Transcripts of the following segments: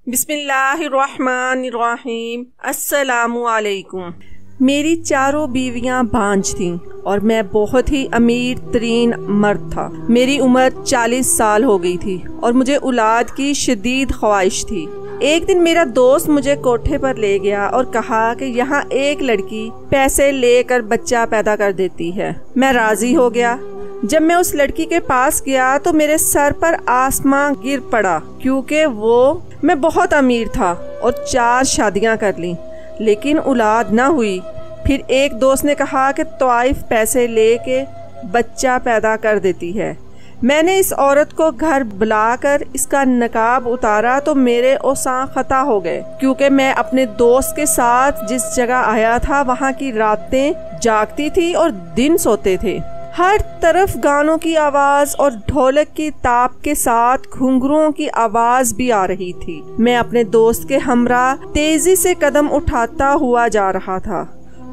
بسم اللہ الرحمن الرحیم۔ السلام علیکم۔ میری چاروں بیویاں بانجھ تھیں اور میں بہت ہی امیر ترین مرد تھا۔ میری عمر 40 سال ہو گئی تھی اور مجھے اولاد کی شدید خواہش تھی۔ ایک دن میرا دوست مجھے کوٹھے پر لے گیا اور کہا کہ یہاں ایک لڑکی پیسے لے کر بچہ پیدا کر دیتی ہے۔ میں راضی ہو گیا۔ جب میں اس لڑکی کے پاس گیا تو میرے سر پر آسمان گر پڑا، کیونکہ میں بہت امیر تھا اور 4 شادیاں کر لیں، لیکن اولاد نہ ہوئی۔ پھر ایک دوست نے کہا کہ طائف پیسے لے کے بچہ پیدا کر دیتی ہے۔ میں نے اس عورت کو گھر بلا کر اس کا نقاب اتارا تو میرے اوسان خطا ہو گئے، کیونکہ میں اپنے دوست کے ساتھ جس جگہ آیا تھا وہاں کی راتیں جاگتی تھی اور دن سوتے تھے۔ ہر طرف گانوں کی آواز اور ڈھولک کی تاپ کے ساتھ گھنگروؤں کی آواز بھی آ رہی تھی۔ میں اپنے دوست کے ہمراہ تیزی سے قدم اٹھاتا ہوا جا رہا تھا۔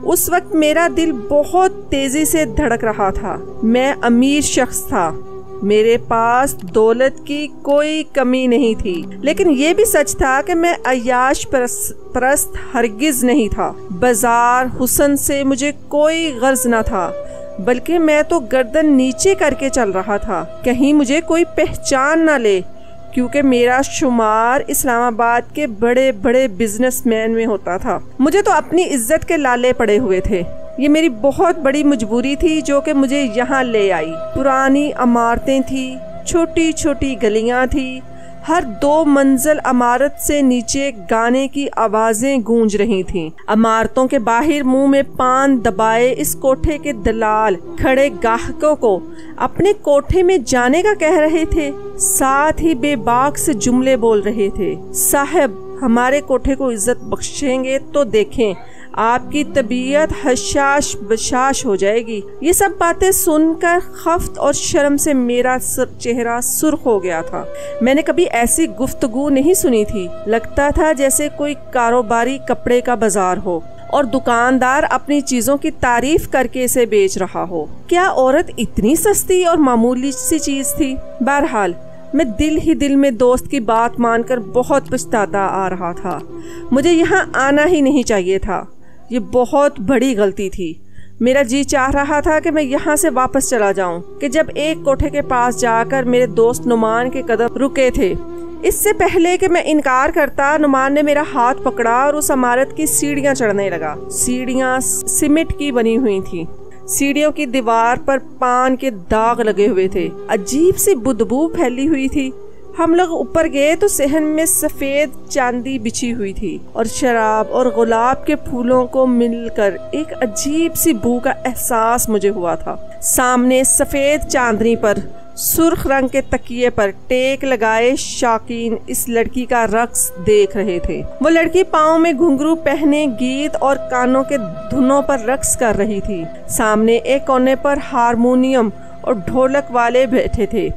اس وقت میرا دل بہت تیزی سے دھڑک رہا تھا۔ میں امیر شخص تھا، میرے پاس دولت کی کوئی کمی نہیں تھی، لیکن یہ بھی سچ تھا کہ میں عیاش پرست ہرگز نہیں تھا۔ بازار حسن سے مجھے کوئی غرض نہ تھا، بلکہ میں تو گردن نیچے کر کے چل رہا تھا، کہیں مجھے کوئی پہچان نہ لے، کیونکہ میرا شمار اسلام آباد کے بڑے بڑے بزنس مین میں ہوتا تھا۔ مجھے تو اپنی عزت کے لالے پڑے ہوئے تھے۔ یہ میری بہت بڑی مجبوری تھی جو کہ مجھے یہاں لے آئی۔ پرانی عمارتیں تھیں، چھوٹی چھوٹی گلیاں تھیں، ہر 2 منزل عمارت سے نیچے گانے کی آوازیں گونج رہی تھیں۔ عمارتوں کے باہر منہ میں پان دبائے اس کوٹھے کے دلال کھڑے گاہکوں کو اپنے کوٹھے میں جانے کا کہہ رہے تھے، ساتھ ہی بے باک سے جملے بول رہے تھے۔ صاحب، ہمارے کوٹھے کو عزت بخشیں گے تو دیکھیں آپ کی طبیعت حشاش بشاش ہو جائے گی۔ یہ سب باتیں سن کر خفت اور شرم سے میرا چہرہ سرخ ہو گیا تھا۔ میں نے کبھی ایسی گفتگو نہیں سنی تھی۔ لگتا تھا جیسے کوئی کاروباری کپڑے کا بازار ہو اور دکاندار اپنی چیزوں کی تعریف کر کے اسے بیچ رہا ہو۔ کیا عورت اتنی سستی اور معمولی سی چیز تھی؟ بہرحال میں دل میں دوست کی بات مان کر بہت پچھتاتا آ رہا تھا۔ مجھے یہاں آنا ہی نہیں چاہیے تھا، یہ بہت بڑی غلطی تھی۔ میرا جی چاہ رہا تھا کہ میں یہاں سے واپس چلا جاؤں، کہ جب ایک کوٹھے کے پاس جا کر میرے دوست نعمان کے قدم رکے تھے۔ اس سے پہلے کہ میں انکار کرتا، نعمان نے میرا ہاتھ پکڑا اور اس عمارت کی سیڑھیاں چڑھنے لگا۔ سیڑھیاں سیمنٹ کی بنی ہوئی تھیں، سیڑھیوں کی دیوار پر پان کے داغ لگے ہوئے تھے، عجیب سی بدبو پھیلی ہوئی تھی۔ ہم لوگ اوپر گئے تو صحن میں سفید چاندی بچھی ہوئی تھی اور شراب اور گلاب کے پھولوں کو مل کر ایک عجیب سی بو کا احساس مجھے ہوا تھا۔ سامنے سفید چاندنی پر سرخ رنگ کے تکیے پر ٹیک لگائے شاقین اس لڑکی کا رقص دیکھ رہے تھے۔ وہ لڑکی پاؤں میں گھنگرو پہنے گیت اور کانوں کے دھنوں پر رقص کر رہی تھی۔ سامنے ایک کونے پر ہارمونیم اور ڈھولک والے بیٹھے تھے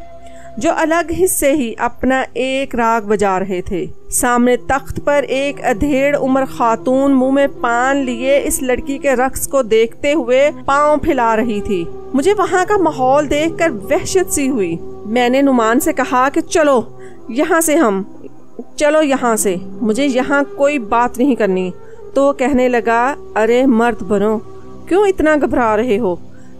جو الگ حصے ہی اپنا ایک راگ بجا رہے تھے۔ سامنے تخت پر ایک ادھیڑ عمر خاتون منہ میں پان لیے اس لڑکی کے رقص کو دیکھتے ہوئے پاؤں پھیلا رہی تھی۔ مجھے وہاں کا ماحول دیکھ کر وحشت سی ہوئی۔ میں نے نعمان سے کہا کہ چلو یہاں سے، مجھے یہاں کوئی بات نہیں کرنی۔ تو وہ کہنے لگا، ارے مرد بنو، کیوں اتنا گھبرا رہے ہو؟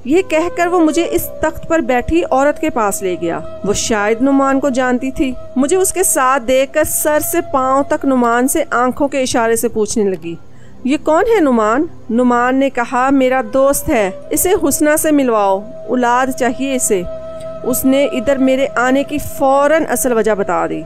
یہ کہہ کر وہ مجھے اس تخت پر بیٹھی عورت کے پاس لے گیا۔ وہ شاید نعمان کو جانتی تھی۔ مجھے اس کے ساتھ دیکھ کر سر سے پاؤں تک نعمان سے آنکھوں کے اشارے سے پوچھنے لگی، یہ کون ہے نعمان؟ نعمان نے کہا، میرا دوست ہے، اسے حسنہ سے ملواؤ، اولاد چاہیے اسے۔ اس نے ادھر میرے آنے کی فوراً اصل وجہ بتا دی۔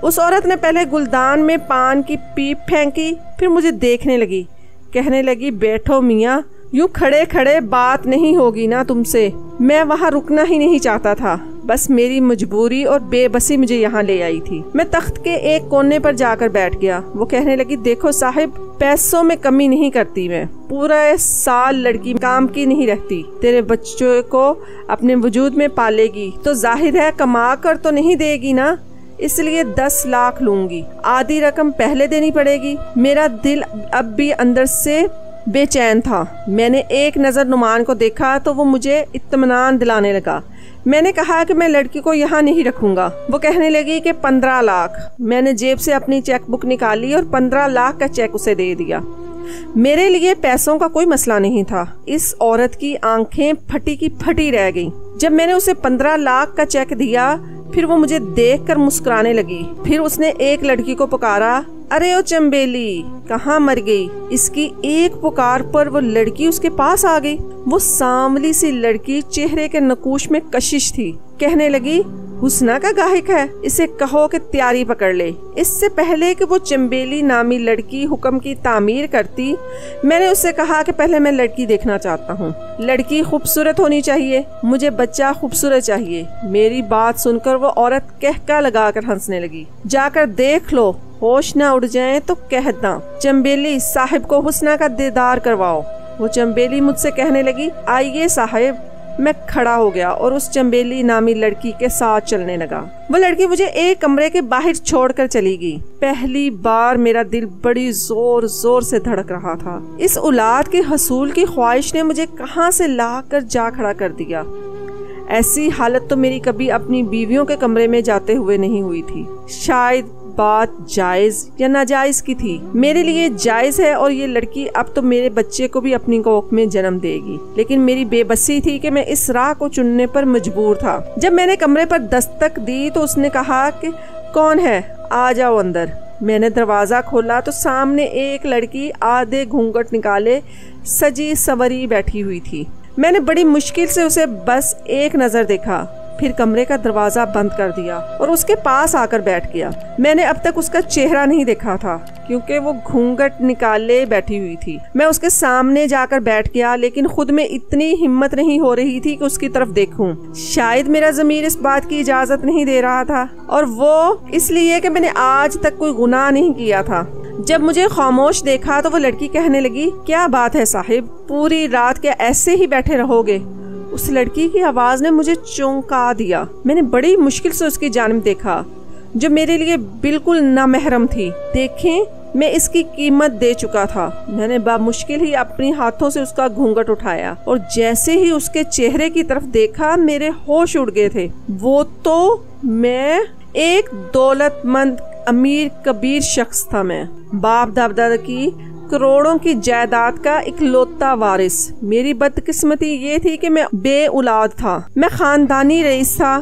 اس عورت نے پہلے گلدان میں پان کی پیپ پھینکی، پھر مجھے دیکھنے لگی، کہنے لگی، بیٹھو میاں، یوں کھڑے کھڑے بات نہیں ہوگی نا تم سے۔ میں وہاں رکنا ہی نہیں چاہتا تھا، بس میری مجبوری اور بے بسی مجھے یہاں لے آئی تھی۔ میں تخت کے ایک کونے پر جا کر بیٹھ گیا۔ وہ کہنے لگی، دیکھو صاحب، پیسوں میں کمی نہیں کرتی، میں پورا سال لڑکی کام کی نہیں رہتی، تیرے بچوں کو اپنے وجود میں پالے گی تو ظاہر ہے کما کر تو نہیں دے گی نا، اس لیے 10 لاکھ لوں گی، آدھی رقم پہلے دینی پڑے گی۔ میرا دل اب بھی اندر سے بے چین تھا۔ میں نے ایک نظر نعمان کو دیکھا تو وہ مجھے اطمینان دلانے لگا۔ मैंने कहा कि मैं लड़की को यहाँ नहीं रखूंगा। वो कहने लगी कि 15 लाख। मैंने जेब से अपनी चेक बुक निकाली और 15 लाख का चेक उसे दे दिया। मेरे लिए पैसों का कोई मसला नहीं था। इस औरत की आंखें फटी की फटी रह गईं। जब मैंने उसे 15 लाख का चेक दिया, फिर वो मुझे देखकर मुस्कुराने लगी। फिर उसने एक लड़की को पुकारा, अरे ओ चंबेली, कहाँ मर गई? इसकी एक पुकार पर वो लड़की उसके पास आ गई। वो सांवली सी लड़की चेहरे के नकूश में कशिश थी। कहने लगी, हुस्ना का गायक है, इसे कहो कि तैयारी पकड़ ले। इससे पहले कि वो चंबेली नामी लड़की हुक्म की तामीर करती, मैंने उससे कहा कि पहले मैं लड़की देखना चाहता हूँ। लड़की खूबसूरत होनी चाहिए, मुझे बच्चा खूबसूरत चाहिए। मेरी बात सुनकर वो औरत कहका लगाकर हंसने लगी। जाकर देख लो, होश ना उड़ जाए तो कहता, चंबेली साहिब को हुस्ना का दीदार करवाओ। वो चंबेली मुझसे कहने लगी, आइए साहिब। मैं खड़ा हो गया और उस चंबेली नामी लड़की के साथ चलने लगा। वो लड़की मुझे एक कमरे के बाहर छोड़कर चली गई। पहली बार मेरा दिल बड़ी जोर जोर से धड़क रहा था। इस औलाद के हसूल की ख्वाहिश ने मुझे कहां से लाकर जा खड़ा कर दिया। ऐसी हालत तो मेरी कभी अपनी बीवियों के कमरे में जाते हुए नहीं हुई थी। शायद बात जायज या नाजायज की थी। मेरे लिए जायज है और ये लड़की अब तो मेरे बच्चे को भी अपनी कोख में जन्म देगी। लेकिन मेरी बेबसी थी कि मैं इस राह को चुनने पर मजबूर था। जब मैंने कमरे पर दस्तक दी तो उसने कहा कि कौन है, आ जाओ अंदर। मैंने दरवाजा खोला तो सामने एक लड़की आधे घूंघट निकाले सजी सवरी बैठी हुई थी। मैंने बड़ी मुश्किल से उसे बस एक नजर देखा, फिर कमरे का दरवाजा बंद कर दिया और उसके पास आकर बैठ गया। मैंने अब तक उसका चेहरा नहीं देखा था क्योंकि वो घूंघट निकाले बैठी हुई थी। मैं उसके सामने जाकर बैठ गया, लेकिन खुद में इतनी हिम्मत नहीं हो रही थी कि उसकी तरफ देखूं। शायद मेरा ज़मीर इस बात की इजाजत नहीं दे रहा था, और वो इसलिए कि मैंने आज तक कोई गुनाह नहीं किया था। जब मुझे खामोश देखा तो वो लड़की कहने लगी, क्या बात है साहिब, पूरी रात क्या ऐसे ही बैठे रहोगे? उस लड़की की आवाज ने मुझे चौंका दिया। मैंने बड़ी मुश्किल से उसकी जानिब देखा, जो मेरे लिए बिल्कुल नामहरम थी। देखें, मैं इसकी कीमत दे चुका था। मैंने बामुश्किल ही अपने हाथों से उसका घूंघट उठाया और जैसे ही उसके चेहरे की तरफ देखा, मेरे होश उड़ गए थे। वो तो मैं एक दौलतमंद अमीर कबीर शख्स था। मैं बाप दादा की करोड़ों की जायदाद का इकलौता वारिस। मेरी बदकिस्मती ये थी कि मैं बे औलाद था। मैं खानदानी रईस था।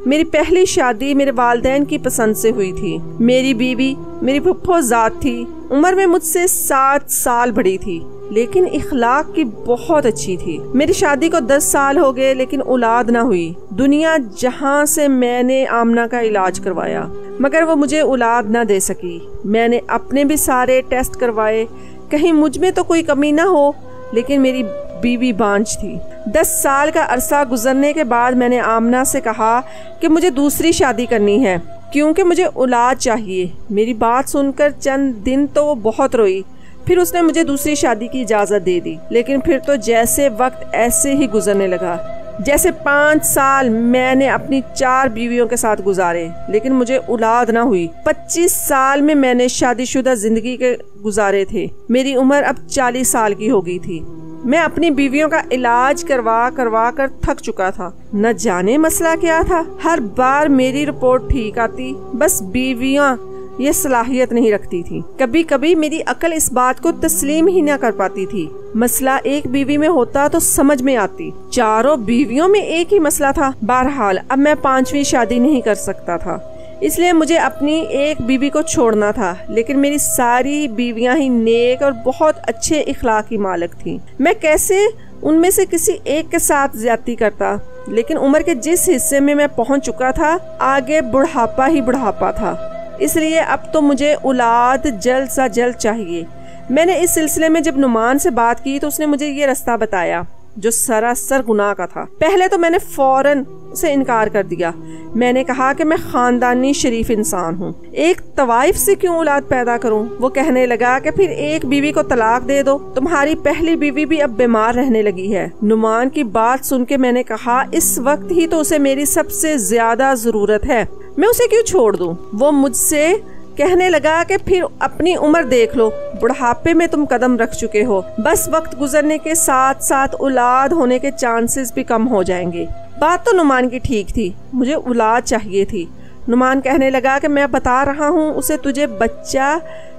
मेरी पहली शादी मेरे वालिदैन की पसंद से हुई थी। मेरी बीवी मेरी फुफ्फो जात थी। उम्र में मुझसे 7 साल बड़ी थी, लेकिन इखलाक की बहुत अच्छी थी। मेरी शादी को 10 साल हो गए, लेकिन औलाद ना हुई। दुनिया जहां से मैंने आमना का इलाज करवाया, मगर वो मुझे औलाद ना दे सकी। मैंने अपने भी सारे टेस्ट करवाए, कहीं मुझ में तो कोई कमी ना हो, लेकिन मेरी बीवी बांझ थी। 10 साल का अरसा गुजरने के बाद मैंने आमना से कहा कि मुझे दूसरी शादी करनी है, क्योंकि मुझे औलाद चाहिए। मेरी बात सुनकर चंद दिन तो वो बहुत रोई, फिर उसने मुझे दूसरी शादी की इजाज़त दे दी। लेकिन फिर तो जैसे वक्त ऐसे ही गुजरने लगा, जैसे 5 साल मैंने अपनी 4 बीवियों के साथ गुजारे, लेकिन मुझे औलाद ना हुई। 25 साल में मैंने शादीशुदा जिंदगी के गुजारे थे। मेरी उम्र अब 40 साल की हो गई थी। मैं अपनी बीवियों का इलाज करवा कर थक चुका था। न जाने मसला क्या था। हर बार मेरी रिपोर्ट ठीक आती, बस बीवियां ये सलाहियत नहीं रखती थी। कभी कभी मेरी अकल इस बात को तस्लीम ही न कर पाती थी। मसला एक बीवी में होता तो समझ में आती, चारों बीवियों में एक ही मसला था। बहरहाल अब मैं 5वीं शादी नहीं कर सकता था, इसलिए मुझे अपनी एक बीवी को छोड़ना था। लेकिन मेरी सारी बीवियां ही नेक और बहुत अच्छे इखलाक की मालिक थीं। मैं कैसे उनमें से किसी एक के साथ ज्यादती करता? लेकिन उम्र के जिस हिस्से में मैं पहुंच चुका था, आगे बुढ़ापा ही बुढ़ापा था। इसलिए अब तो मुझे औलाद जल्द से जल्द चाहिए। मैंने इस सिलसिले में जब नुमान से बात की तो उसने मुझे ये रास्ता बताया, जो सरासर गुनाह का था। पहले तो मैंने फौरन से इनकार कर दिया। मैंने कहा कि मैं खानदानी शरीफ इंसान हूँ, एक तवाइफ से क्यों औलाद पैदा करूँ। वो कहने लगा कि फिर एक बीवी को तलाक दे दो, तुम्हारी पहली बीवी भी अब बीमार रहने लगी है। नुमान की बात सुन के मैंने कहा, इस वक्त ही तो उसे मेरी सबसे ज्यादा जरूरत है, मैं उसे क्यों छोड़ दूँ। वो मुझसे कहने लगा कि फिर अपनी उम्र देख लो, बुढ़ापे में तुम कदम रख चुके हो, बस वक्त गुजरने के साथ साथ औलाद होने के चांसेस भी कम हो जाएंगे। بات تو نعمان کی ٹھیک تھی، مجھے اولاد چاہیے تھی۔ نعمان کہنے لگا کہ میں بتا رہا ہوں اسے تجھے بچہ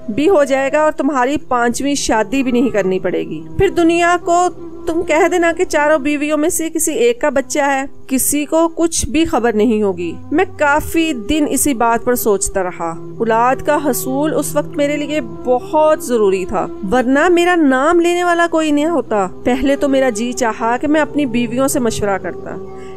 بھی ہو جائے گا اور تمہاری 5ویں شادی بھی نہیں کرنی پڑے گی، پھر دنیا کو تم کہہ دینا کہ چاروں بیویوں میں سے کسی ایک کا بچہ ہے، کسی کو کچھ بھی خبر نہیں ہوگی۔ میں کافی دن اسی بات پر سوچتا رہا۔ اولاد کا حصول اس وقت میرے لیے بہت ضروری تھا، ورنہ میرا نام لینے والا کوئی نہیں ہوتا۔ پہلے تو میرا جی چاہا کہ میں اپنی بیویوں سے مشورہ کرتا،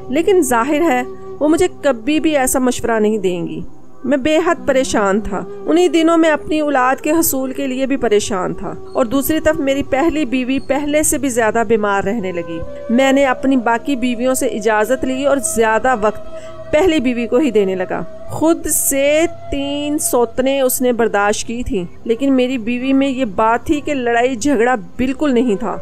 لیکن ظاہر ہے وہ مجھے کبھی بھی ایسا مشورہ نہیں دیں گی۔ میں بے حد پریشان تھا۔ انہی دنوں میں اپنی اولاد کے حصول کے لیے بھی پریشان تھا، اور دوسری طرف میری پہلی بیوی پہلے سے بھی زیادہ بیمار رہنے لگی۔ میں نے اپنی باقی بیویوں سے اجازت لی اور زیادہ وقت پہلی بیوی کو ہی دینے لگا۔ خود سے 3 سوتنے اس نے برداشت کی تھی، لیکن میری بیوی میں یہ بات تھی کہ لڑائی جھگڑا بالکل نہیں تھا،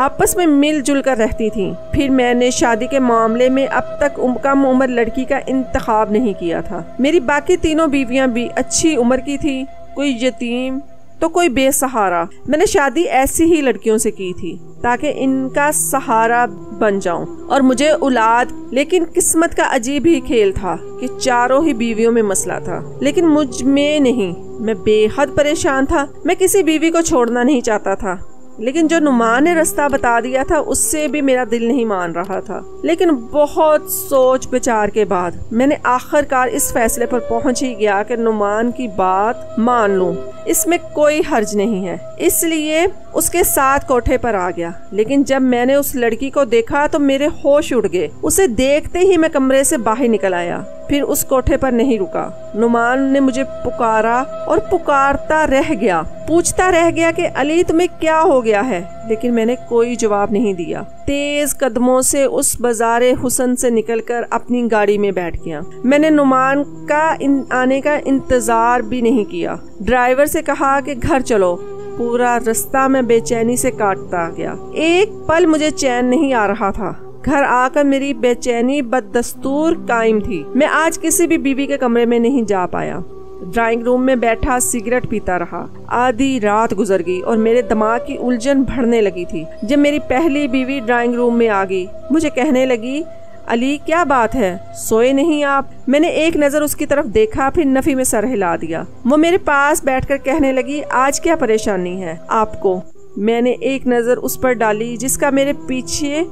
آپس میں مل جل کر رہتی تھیں۔ پھر میں نے شادی کے معاملے میں اب تک کم عمر لڑکی کا انتخاب نہیں کیا تھا۔ میری باقی 3 بیویاں بھی اچھی عمر کی تھی، کوئی یتیم تو کوئی بے سہارا۔ میں نے شادی ایسی ہی لڑکیوں سے کی تھی تاکہ ان کا سہارا بن جاؤں اور مجھے اولاد۔ لیکن قسمت کا عجیب ہی کھیل تھا کہ چاروں ہی بیویوں میں مسئلہ تھا، لیکن مجھ میں نہیں۔ میں بے حد پریشان تھا۔ میں کسی بیوی کو چھوڑنا نہیں چاہتا تھا، لیکن جو نعمان نے رستہ بتا دیا تھا اس سے بھی میرا دل نہیں مان رہا تھا۔ لیکن بہت سوچ بچار کے بعد میں نے آخر کار اس فیصلے پر پہنچ ہی گیا کہ نعمان کی بات مان لوں، اس میں کوئی حرج نہیں ہے۔ اس لیے اس کے ساتھ کوٹھے پر آ گیا، لیکن جب میں نے اس لڑکی کو دیکھا تو میرے ہوش اڑ گئے۔ اسے دیکھتے ہی میں کمرے سے باہر نکل آیا، پھر اس کوٹھے پر نہیں رکا۔ نعمان نے مجھے پکارا اور پکارتا رہ گیا، پوچھتا رہ گیا کہ علی تمہیں کیا ہو گیا ہے، لیکن میں نے کوئی جواب نہیں دیا۔ تیز قدموں سے اس بازار حسن سے نکل کر اپنی گاڑی میں بیٹھ گیا۔ میں نے نعمان کا آنے کا انتظار بھی نہیں کیا، ڈرائیور سے کہا کہ گھر چلو۔ پورا رستہ میں بے چینی سے کاٹتا گیا، ایک پل مجھے چین نہیں آ رہا تھا۔ گھر آ کر میری بے چینی بددستور قائم تھی۔ میں آج کسی بھی بیوی کے کمرے میں نہیں جا پایا، ڈرائنگ روم میں بیٹھا سگریٹ پیتا رہا۔ آدھی رات گزر گئی اور میرے دماغ کی الجھن بڑھنے لگی تھی جب میری پہلی بیوی ڈرائنگ روم میں آ گئی۔ مجھے کہنے لگی، علی کیا بات ہے، سوئے نہیں آپ؟ میں نے ایک نظر اس کی طرف دیکھا، پھر نفی میں سر ہلا دیا۔ وہ میرے پاس بیٹھ کر کہنے لگی، آج کیا پریشانی ہے آپ کو؟ میں نے ایک نظر اس پر ڈالی جس کا میرے پیچھے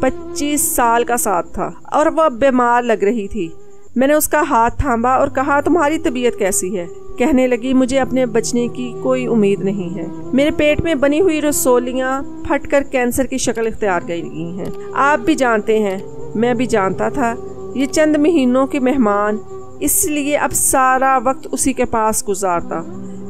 25 سال کا ساتھ تھا اور وہ بیمار لگ رہی تھی۔ میں نے اس کا ہاتھ تھاما اور کہا، تمہاری طبیعت کیسی ہے؟ کہنے لگی، مجھے اپنے بچنے کی کوئی امید نہیں ہے، میرے پیٹ میں بنی ہوئی رسولیاں پھٹ کر کینسر کی شکل اختیار کر گئی ہیں۔ آپ بھی جانتے ہیں، میں بھی جانتا تھا، یہ چند مہینوں کے مہمان، اس لیے اب سارا وقت اسی کے پاس گزارتا۔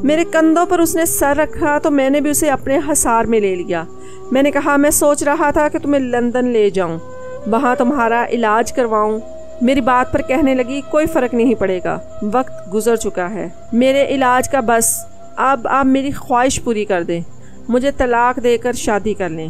میرے کندھوں پر اس نے سر رکھا تو میں نے بھی اسے اپنے حصار میں لے لیا۔ میں نے کہا، میں سوچ رہا تھا کہ تمہیں لندن لے جاؤں، وہاں تمہارا علاج کرواؤں۔ میری بات پر کہنے لگی، کوئی فرق نہیں پڑے گا، وقت گزر چکا ہے میرے علاج کا، بس اب آپ میری خواہش پوری کر دیں، مجھے طلاق دے کر شادی کر لیں۔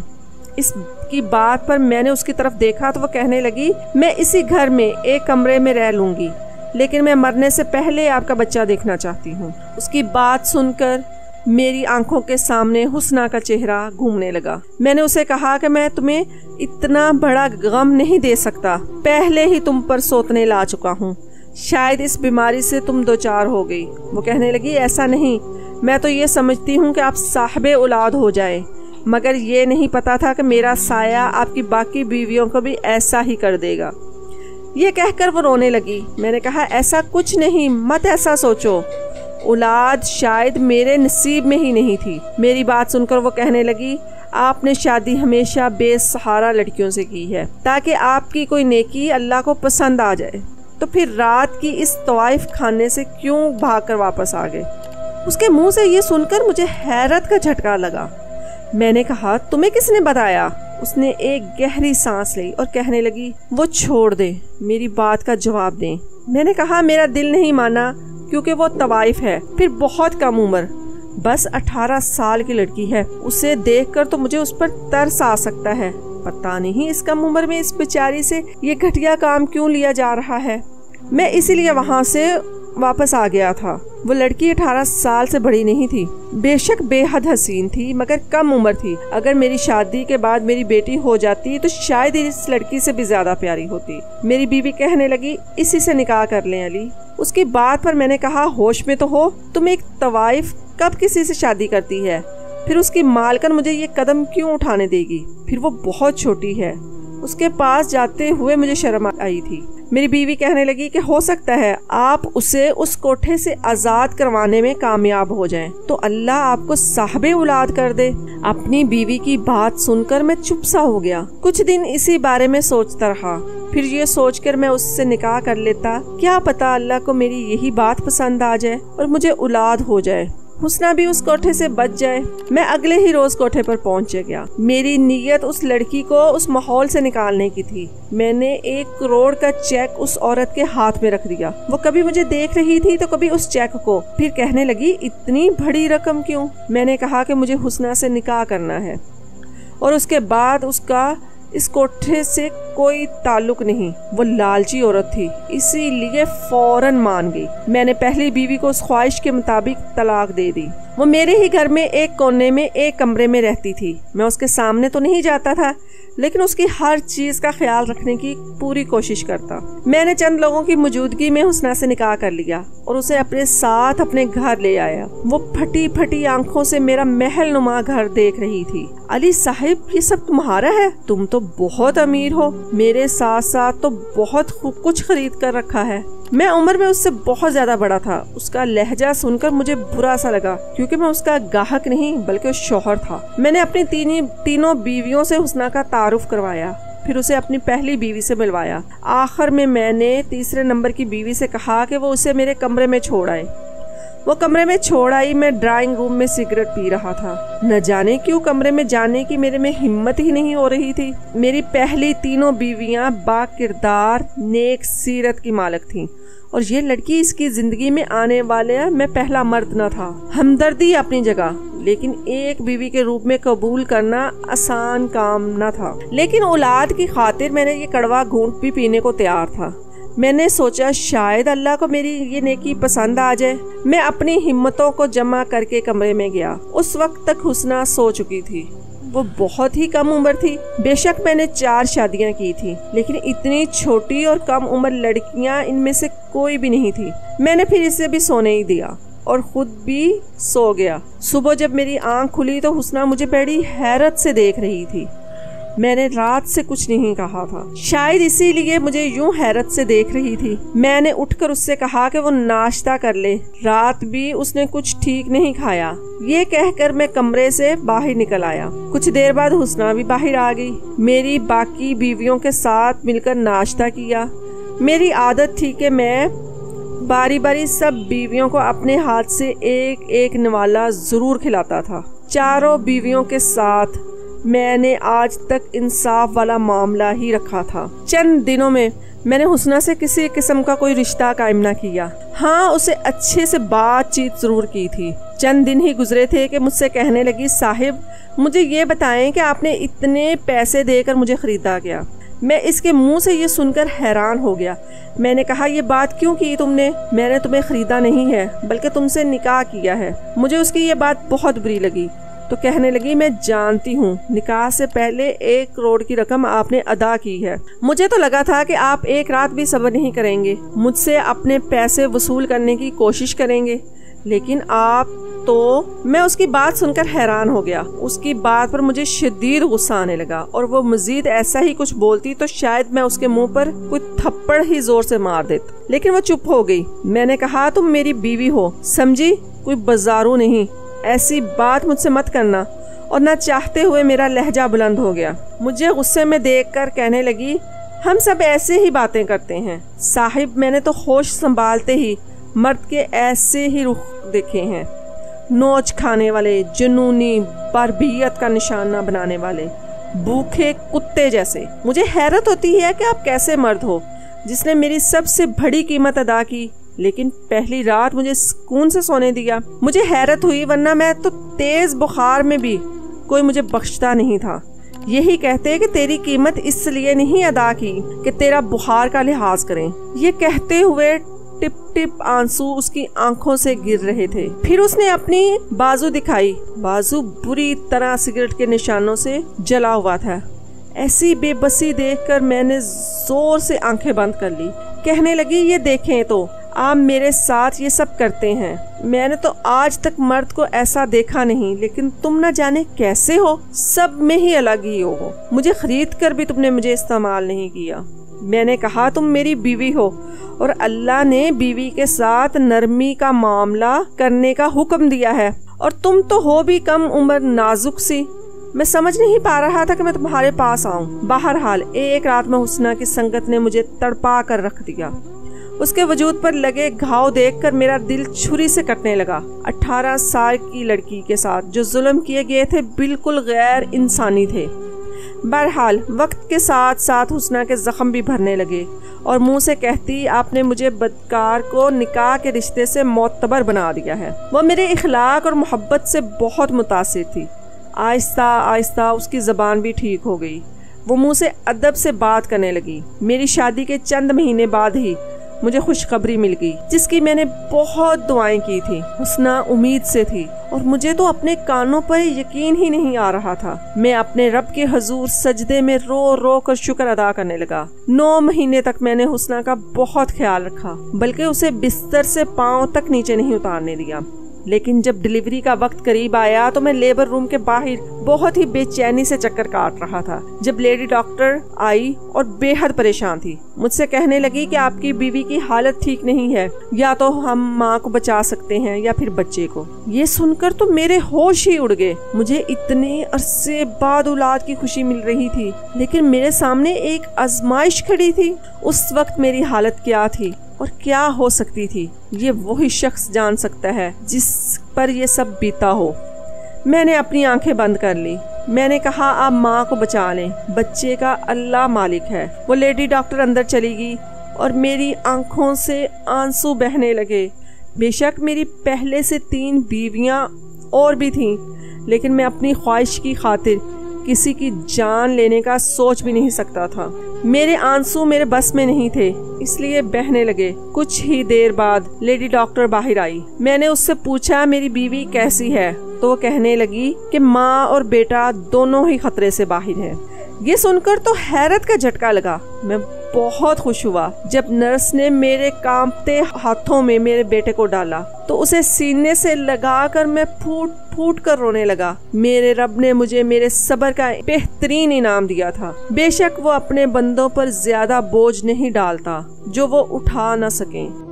اس کی بات پر میں نے اس کی طرف دیکھا تو وہ کہنے لگی، میں اسی گھر میں ایک کمرے میں رہ لوں گی، لیکن میں مرنے سے پہلے آپ کا بچہ دیکھنا چاہتی ہوں۔ اس کی بات سن کر میری آنکھوں کے سامنے حسنہ کا چہرہ گھومنے لگا۔ میں نے اسے کہا کہ میں تمہیں اتنا بڑا غم نہیں دے سکتا، پہلے ہی تم پر سوتنے لا چکا ہوں، شاید اس بیماری سے تم دوچار ہو گئی۔ وہ کہنے لگی، ایسا نہیں، میں تو یہ سمجھتی ہوں کہ آپ صاحب اولاد ہو جائیں، مگر یہ نہیں پتا تھا کہ میرا سایہ آپ کی باقی بیویوں کو بھی ایسا ہی کر دے گا۔ یہ کہہ کر وہ رونے لگی۔ میں نے کہا، ایسا کچھ نہیں، مت ایسا سوچو، اولاد شاید میرے نصیب میں ہی نہیں تھی۔ میری بات سن کر وہ کہنے لگی، آپ نے شادی ہمیشہ بے سہارا لڑکیوں سے کی ہے تاکہ آپ کی کوئی نیکی اللہ کو پسند آ جائے، تو پھر رات کی اس طوائف کھانے سے کیوں بھاگ کر واپس آ گئے؟ اس کے منہ سے یہ سن کر مجھے حیرت کا جھٹکا لگا۔ میں نے کہا، تمہیں کس نے بتایا؟ اس نے ایک گہری سانس لی اور کہنے لگی، وہ چھوڑ دے، میری بات کا جواب دیں۔ میں نے کہا، میرا دل نہیں مانا کیونکہ وہ طوائف ہے، پھر بہت کم عمر، بس 18 سال کی لڑکی ہے، اسے دیکھ کر تو مجھے اس پر ترس آ سکتا ہے۔ پتہ نہیں اس کم عمر میں اس بیچاری سے یہ گھٹیا کام کیوں لیا جا رہا ہے۔ میں اسی لیے وہاں سے वापस आ गया था। वो लड़की 18 साल से बड़ी नहीं थी, बेशक बेहद हसीन थी मगर कम उम्र थी। अगर मेरी शादी के बाद मेरी बेटी हो जाती तो शायद इस लड़की से भी ज्यादा प्यारी होती। मेरी बीवी कहने लगी, इसी से निकाह कर लें अली। उसकी बात पर मैंने कहा, होश में तो हो, तुम एक तवाइफ कब किसी से शादी करती है? फिर उसकी मालकन मुझे ये कदम क्यों उठाने देगी? फिर वो बहुत छोटी है। उसके पास जाते हुए मुझे शर्म आई थी। मेरी बीवी कहने लगी कि हो सकता है आप उसे उस कोठे से आजाद करवाने में कामयाब हो जाएं, तो अल्लाह आपको साहिबे औलाद कर दे। अपनी बीवी की बात सुनकर मैं चुप सा हो गया। कुछ दिन इसी बारे में सोचता रहा। फिर ये सोचकर मैं उससे निकाह कर लेता। क्या पता अल्लाह को मेरी यही बात पसंद आ जाए और मुझे औलाद हो जाए, हुस्ना भी उस कोठे से बच जाए। मैं अगले ही रोज कोठे पर पहुंच गया। मेरी नीयत उस लड़की को उस माहौल से निकालने की थी। मैंने 1 करोड़ का चेक उस औरत के हाथ में रख दिया। वो कभी मुझे देख रही थी तो कभी उस चेक को। फिर कहने लगी, इतनी बड़ी रकम क्यों? मैंने कहा कि मुझे हुस्ना से निकाह करना है और उसके बाद उसका इस कोठे से कोई ताल्लुक नहीं। वो लालची औरत थी, इसीलिए फौरन मान गई। मैंने पहली बीवी को उस ख्वाहिश के मुताबिक तलाक दे दी। वो मेरे ही घर में एक कोने में एक कमरे में रहती थी। मैं उसके सामने तो नहीं जाता था, लेकिन उसकी हर चीज का ख्याल रखने की पूरी कोशिश करता। मैंने चंद लोगों की मौजूदगी में हुस्ना से निकाह कर लिया और उसे अपने साथ अपने घर ले आया। वो फटी फटी आंखों से मेरा महल नुमा घर देख रही थी। अली साहिब, ये सब तुम्हारा है? तुम तो बहुत अमीर हो। मेरे साथ साथ तो बहुत कुछ खरीद कर रखा है। मैं उम्र में उससे बहुत ज्यादा बड़ा था। उसका लहजा सुनकर मुझे बुरा सा लगा, क्योंकि मैं उसका गाहक नहीं बल्कि शौहर था। मैंने अपनी तीनों बीवियों से हुस्ना का तारुफ करवाया, फिर उसे अपनी पहली बीवी से मिलवाया। आखिर में मैंने तीसरे नंबर की बीवी से कहा कि वो उसे मेरे कमरे में छोड़ आए। वो कमरे में छोड़ आई। मैं ड्राइंग रूम में सिगरेट पी रहा था। न जाने क्यों कमरे में जाने की मेरे में हिम्मत ही नहीं हो रही थी। मेरी पहली तीनों बीवियां बाकिरदार नेक सीरत की मालिक थीं और ये लड़की इसकी जिंदगी में आने वाले मैं पहला मर्द न था। हमदर्दी अपनी जगह, लेकिन एक बीवी के रूप में कबूल करना आसान काम न था। लेकिन औलाद की खातिर मैंने ये कड़वा घूंट भी पीने को तैयार था। मैंने सोचा शायद अल्लाह को मेरी ये नेकी पसंद आ जाए। मैं अपनी हिम्मतों को जमा करके कमरे में गया। उस वक्त तक हुस्ना सो चुकी थी। वो बहुत ही कम उम्र थी। बेशक मैंने 4 शादियां की थी, लेकिन इतनी छोटी और कम उम्र लड़कियां इनमें से कोई भी नहीं थी। मैंने फिर इसे भी सोने ही दिया और खुद भी सो गया। सुबह जब मेरी आंख खुली तो हुस्ना मुझे बड़ी हैरत से देख रही थी। मैंने रात से कुछ नहीं कहा था, शायद इसीलिए मुझे यूं हैरत से देख रही थी। मैंने उठकर उससे कहा कि वो नाश्ता कर ले। रात भी उसने कुछ ठीक नहीं खाया। ये कहकर मैं कमरे से बाहर निकल आया। कुछ देर बाद हुस्ना भी बाहर आ गई। मेरी बाकी बीवियों के साथ मिलकर नाश्ता किया। मेरी आदत थी कि मैं बारी बारी सब बीवियों को अपने हाथ से एक एक निवाला जरूर खिलाता था। चारों बीवियों के साथ मैंने आज तक इंसाफ वाला मामला ही रखा था। चंद दिनों में मैंने हुस्ना से किसी किस्म का कोई रिश्ता कायम न किया। हाँ, उसे अच्छे से बातचीत जरूर की थी। चंद दिन ही गुजरे थे कि मुझसे कहने लगी, साहिब मुझे ये बताएं कि आपने इतने पैसे देकर मुझे खरीदा क्या? मैं इसके मुंह से ये सुनकर हैरान हो गया। मैंने कहा, ये बात क्यों की तुमने? मैंने तुम्हें खरीदा नहीं है बल्कि तुमसे निकाह किया है। मुझे उसकी ये बात बहुत बुरी लगी तो कहने लगी, मैं जानती हूँ निकाह से पहले 1 करोड़ की रकम आपने अदा की है। मुझे तो लगा था कि आप एक रात भी सब्र नहीं करेंगे, मुझसे अपने पैसे वसूल करने की कोशिश करेंगे, लेकिन आप तो। मैं उसकी बात सुनकर हैरान हो गया। उसकी बात पर मुझे शदीद गुस्सा आने लगा और वो मजीद ऐसा ही कुछ बोलती तो शायद मैं उसके मुंह पर कोई थप्पड़ ही जोर से मार देता, लेकिन वो चुप हो गई। मैंने कहा, तुम मेरी बीवी हो, समझी, कोई बाजारू नहीं। ऐसी बात मुझसे मत करना। और न चाहते हुए मेरा लहजा बुलंद हो गया। मुझे गुस्से में देखकर कहने लगी, हम सब ऐसे ही बातें करते हैं साहिब। मैंने तो होश संभालते ही मर्द के ऐसे ही रुख देखे हैं, नोच खाने वाले, जुनूनी, बर्बियत का निशाना बनाने वाले, भूखे कुत्ते जैसे। मुझे हैरत होती है कि आप कैसे मर्द हो जिसने मेरी सबसे बड़ी कीमत अदा की, लेकिन पहली रात मुझे सुकून से सोने दिया। मुझे हैरत हुई, वरना मैं तो तेज बुखार में भी कोई मुझे बख्शता नहीं था। यही कहते कि तेरी कीमत इसलिए नहीं अदा की कि तेरा बुखार का लिहाज करें। ये कहते हुए टिप टिप आंसू उसकी आंखों से गिर रहे थे। फिर उसने अपनी बाजू दिखाई। बाजू बुरी तरह सिगरेट के निशानों से जला हुआ था। ऐसी बेबसी देखकर मैंने जोर से आंखें बंद कर ली। कहने लगी, ये देखें तो आप मेरे साथ ये सब करते हैं। मैंने तो आज तक मर्द को ऐसा देखा नहीं, लेकिन तुम न जाने कैसे हो, सब में ही अलग ही हो। मुझे खरीद कर भी तुमने मुझे इस्तेमाल नहीं किया। मैंने कहा, तुम मेरी बीवी हो और अल्लाह ने बीवी के साथ नरमी का मामला करने का हुक्म दिया है, और तुम तो हो भी कम उम्र, नाजुक सी। मैं समझ नहीं पा रहा था कि मैं तुम्हारे पास आऊं। बहरहाल एक रात में हुस्ना की संगत ने मुझे तड़पा कर रख दिया। उसके वजूद पर लगे घाव देखकर मेरा दिल छुरी से कटने लगा। 18 साल की लड़की के साथ जो जुल्म किए गए थे बिल्कुल गैर इंसानी थे। बहरहाल वक्त के साथ साथ हुस्ना के जख्म भी भरने लगे और मुंह से कहती, आपने मुझे बदकार को निकाह के रिश्ते से मोतबर बना दिया है। वो मेरे इखलाक और मोहब्बत से बहुत मुतासिर थी। आहिस्ता आहिस्ता उसकी ज़बान भी ठीक हो गई। वो मुंह से अदब से बात करने लगी। मेरी शादी के चंद महीने बाद ही मुझे खुशखबरी मिल गई, जिसकी मैंने बहुत दुआएं की थी। हुस्ना उम्मीद से थी और मुझे तो अपने कानों पर यकीन ही नहीं आ रहा था। मैं अपने रब के हजूर सजदे में रो रो कर शुक्र अदा करने लगा। 9 महीने तक मैंने हुस्ना का बहुत ख्याल रखा, बल्कि उसे बिस्तर से पांव तक नीचे नहीं उतारने दिया। लेकिन जब डिलीवरी का वक्त करीब आया तो मैं लेबर रूम के बाहर बहुत ही बेचैनी से चक्कर काट रहा था, जब लेडी डॉक्टर आई और बेहद परेशान थी। मुझसे कहने लगी कि आपकी बीवी की हालत ठीक नहीं है, या तो हम माँ को बचा सकते हैं या फिर बच्चे को। ये सुनकर तो मेरे होश ही उड़ गए। मुझे इतने अरसे बाद औलाद की खुशी मिल रही थी, लेकिन मेरे सामने एक आजमाइश खड़ी थी। उस वक्त मेरी हालत क्या थी और क्या हो सकती थी, ये वही शख्स जान सकता है जिस पर ये सब बीता हो। मैंने अपनी आंखें बंद कर ली। मैंने कहा, आप माँ को बचा लें, बच्चे का अल्लाह मालिक है। वो लेडी डॉक्टर अंदर चली गई और मेरी आंखों से आंसू बहने लगे। बेशक मेरी पहले से 3 बीवियाँ और भी थीं, लेकिन मैं अपनी ख्वाहिश की खातिर किसी की जान लेने का सोच भी नहीं सकता था। मेरे आंसू मेरे बस में नहीं थे, इसलिए बहने लगे। कुछ ही देर बाद लेडी डॉक्टर बाहर आई। मैंने उससे पूछा, मेरी बीवी कैसी है? तो वो कहने लगी कि माँ और बेटा दोनों ही खतरे से बाहर है। ये सुनकर तो हैरत का झटका लगा। मैं बहुत खुश हुआ जब नर्स ने मेरे कांपते हाथों में मेरे बेटे को डाला, तो उसे सीने से लगाकर मैं फूट फूट कर रोने लगा। मेरे रब ने मुझे मेरे सब्र का बेहतरीन इनाम दिया था। बेशक वो अपने बंदों पर ज्यादा बोझ नहीं डालता जो वो उठा न सकें।